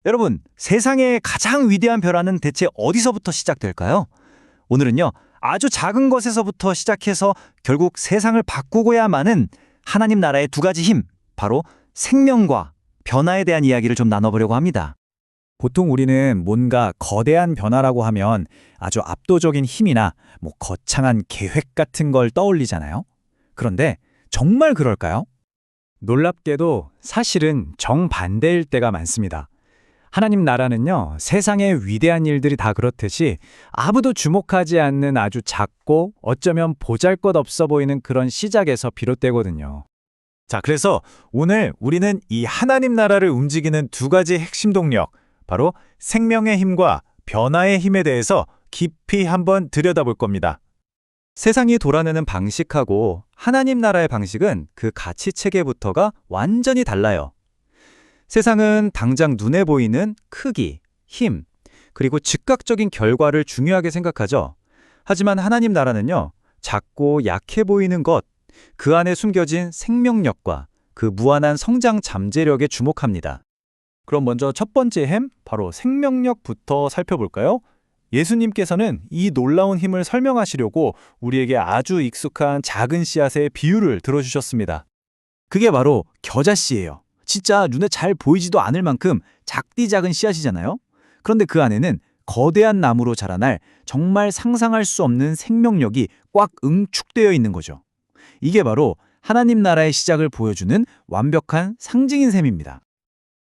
여러분, 세상의 가장 위대한 변화는 대체 어디서부터 시작될까요? 오늘은요, 아주 작은 것에서부터 시작해서 결국 세상을 바꾸고야 마는 하나님 나라의 두 가지 힘, 바로 생명과 변화에 대한 이야기를 좀 나눠보려고 합니다. 보통 우리는 뭔가 거대한 변화라고 하면 아주 압도적인 힘이나 거창한 계획 같은 걸 떠올리잖아요. 그런데 정말 그럴까요? 놀랍게도 사실은 정반대일 때가 많습니다. 하나님 나라는요, 세상의 위대한 일들이 다 그렇듯이 아무도 주목하지 않는 아주 작고 어쩌면 보잘것없어 보이는 그런 시작에서 비롯되거든요. 자, 그래서 오늘 우리는 이 하나님 나라를 움직이는 두 가지 핵심 동력, 바로 생명의 힘과 변화의 힘에 대해서 깊이 한번 들여다볼 겁니다. 세상이 돌아가는 방식하고 하나님 나라의 방식은 그 가치 체계부터가 완전히 달라요. 세상은 당장 눈에 보이는 크기, 힘, 그리고 즉각적인 결과를 중요하게 생각하죠. 하지만 하나님 나라는요, 작고 약해 보이는 것, 그 안에 숨겨진 생명력과 그 무한한 성장 잠재력에 주목합니다. 그럼 먼저 첫 번째 힘, 바로 생명력부터 살펴볼까요? 예수님께서는 이 놀라운 힘을 설명하시려고 우리에게 아주 익숙한 작은 씨앗의 비유를 들어주셨습니다. 그게 바로 겨자씨예요. 진짜 눈에 잘 보이지도 않을 만큼 작디 작은 씨앗이잖아요. 그런데 그 안에는 거대한 나무로 자라날 정말 상상할 수 없는 생명력이 꽉 응축되어 있는 거죠. 이게 바로 하나님 나라의 시작을 보여주는 완벽한 상징인 셈입니다.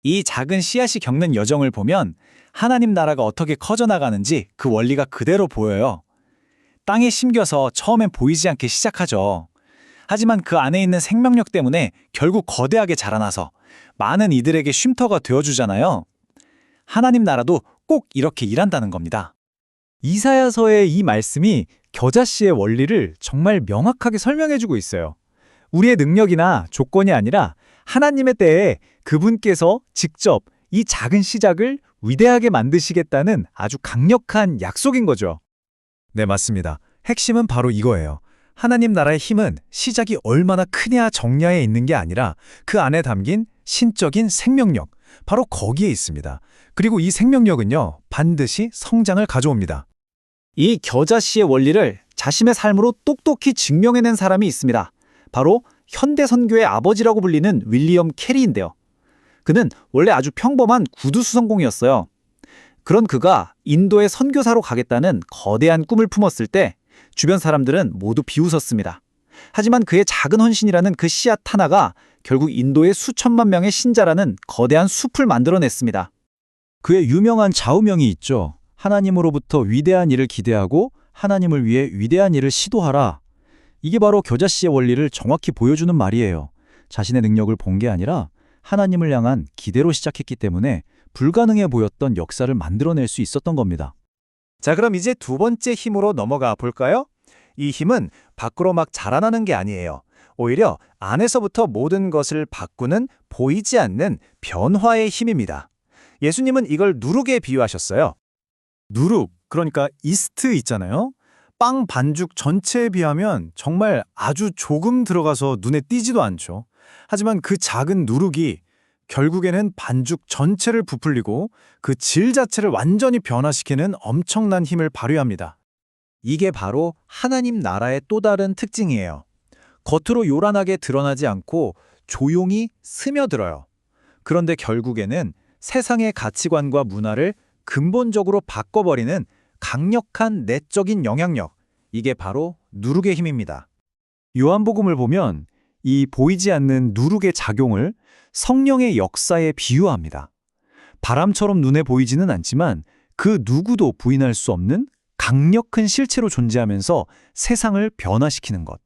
이 작은 씨앗이 겪는 여정을 보면 하나님 나라가 어떻게 커져나가는지 그 원리가 그대로 보여요. 땅에 심겨서 처음엔 보이지 않게 시작하죠. 하지만 그 안에 있는 생명력 때문에 결국 거대하게 자라나서 많은 이들에게 쉼터가 되어주잖아요. 하나님 나라도 꼭 이렇게 일한다는 겁니다. 이사야서의 이 말씀이 겨자씨의 원리를 정말 명확하게 설명해주고 있어요. 우리의 능력이나 조건이 아니라 하나님의 때에 그분께서 직접 이 작은 시작을 위대하게 만드시겠다는 아주 강력한 약속인 거죠. 네, 맞습니다. 핵심은 바로 이거예요. 하나님 나라의 힘은 시작이 얼마나 크냐 적냐에 있는 게 아니라 그 안에 담긴 신적인 생명력, 바로 거기에 있습니다. 그리고 이 생명력은요, 반드시 성장을 가져옵니다. 이 겨자씨의 원리를 자신의 삶으로 똑똑히 증명해낸 사람이 있습니다. 바로 현대 선교의 아버지라고 불리는 윌리엄 캐리인데요. 그는 원래 아주 평범한 구두수성공이었어요. 그런 그가 인도에 선교사로 가겠다는 거대한 꿈을 품었을 때 주변 사람들은 모두 비웃었습니다. 하지만 그의 작은 헌신이라는 그 씨앗 하나가 결국 인도의 수천만 명의 신자라는 거대한 숲을 만들어냈습니다. 그의 유명한 좌우명이 있죠. 하나님으로부터 위대한 일을 기대하고 하나님을 위해 위대한 일을 시도하라. 이게 바로 겨자씨의 원리를 정확히 보여주는 말이에요. 자신의 능력을 본 게 아니라 하나님을 향한 기대로 시작했기 때문에 불가능해 보였던 역사를 만들어낼 수 있었던 겁니다. 자, 그럼 이제 두 번째 힘으로 넘어가 볼까요? 이 힘은 밖으로 막 자라나는 게 아니에요. 오히려 안에서부터 모든 것을 바꾸는 보이지 않는 변화의 힘입니다. 예수님은 이걸 누룩에 비유하셨어요. 누룩, 그러니까 이스트 있잖아요. 빵 반죽 전체에 비하면 정말 아주 조금 들어가서 눈에 띄지도 않죠. 하지만 그 작은 누룩이 결국에는 반죽 전체를 부풀리고 그 질 자체를 완전히 변화시키는 엄청난 힘을 발휘합니다. 이게 바로 하나님 나라의 또 다른 특징이에요. 겉으로 요란하게 드러나지 않고 조용히 스며들어요. 그런데 결국에는 세상의 가치관과 문화를 근본적으로 바꿔버리는 강력한 내적인 영향력, 이게 바로 누룩의 힘입니다. 요한복음을 보면 이 보이지 않는 누룩의 작용을 성령의 역사에 비유합니다. 바람처럼 눈에 보이지는 않지만 그 누구도 부인할 수 없는 강력한 실체로 존재하면서 세상을 변화시키는 것.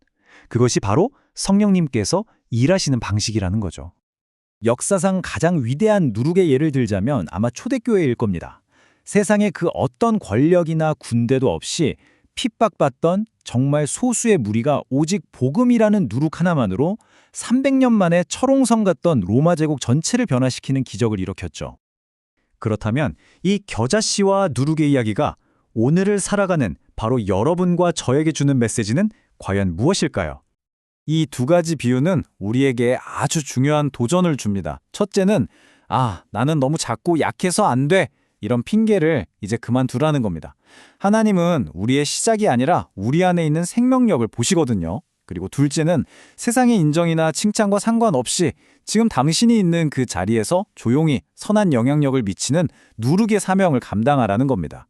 그것이 바로 성령님께서 일하시는 방식이라는 거죠. 역사상 가장 위대한 누룩의 예를 들자면 아마 초대교회일 겁니다. 세상에 그 어떤 권력이나 군대도 없이 핍박받던 정말 소수의 무리가 오직 복음이라는 누룩 하나만으로 300년 만에 철옹성 같던 로마 제국 전체를 변화시키는 기적을 일으켰죠. 그렇다면 이 겨자씨와 누룩의 이야기가 오늘을 살아가는 바로 여러분과 저에게 주는 메시지는 과연 무엇일까요? 이 두 가지 비유는 우리에게 아주 중요한 도전을 줍니다. 첫째는 아, 나는 너무 작고 약해서 안 돼. 이런 핑계를 이제 그만두라는 겁니다. 하나님은 우리의 시작이 아니라 우리 안에 있는 생명력을 보시거든요. 그리고 둘째는 세상의 인정이나 칭찬과 상관없이 지금 당신이 있는 그 자리에서 조용히 선한 영향력을 미치는 누룩의 사명을 감당하라는 겁니다.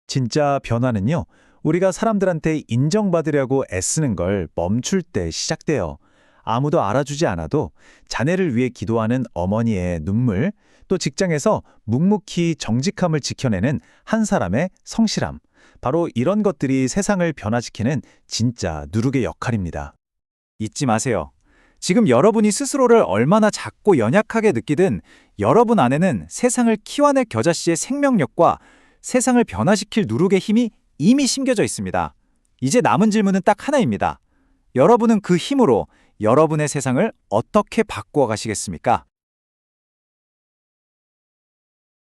진짜 변화는요, 우리가 사람들한테 인정받으려고 애쓰는 걸 멈출 때 시작돼요. 아무도 알아주지 않아도 자녀를 위해 기도하는 어머니의 눈물, 또 직장에서 묵묵히 정직함을 지켜내는 한 사람의 성실함. 바로 이런 것들이 세상을 변화시키는 진짜 누룩의 역할입니다. 잊지 마세요. 지금 여러분이 스스로를 얼마나 작고 연약하게 느끼든 여러분 안에는 세상을 키워낼 겨자씨의 생명력과 세상을 변화시킬 누룩의 힘이 이미 심겨져 있습니다. 이제 남은 질문은 딱 하나입니다. 여러분은 그 힘으로 여러분의 세상을 어떻게 바꾸어 가시겠습니까?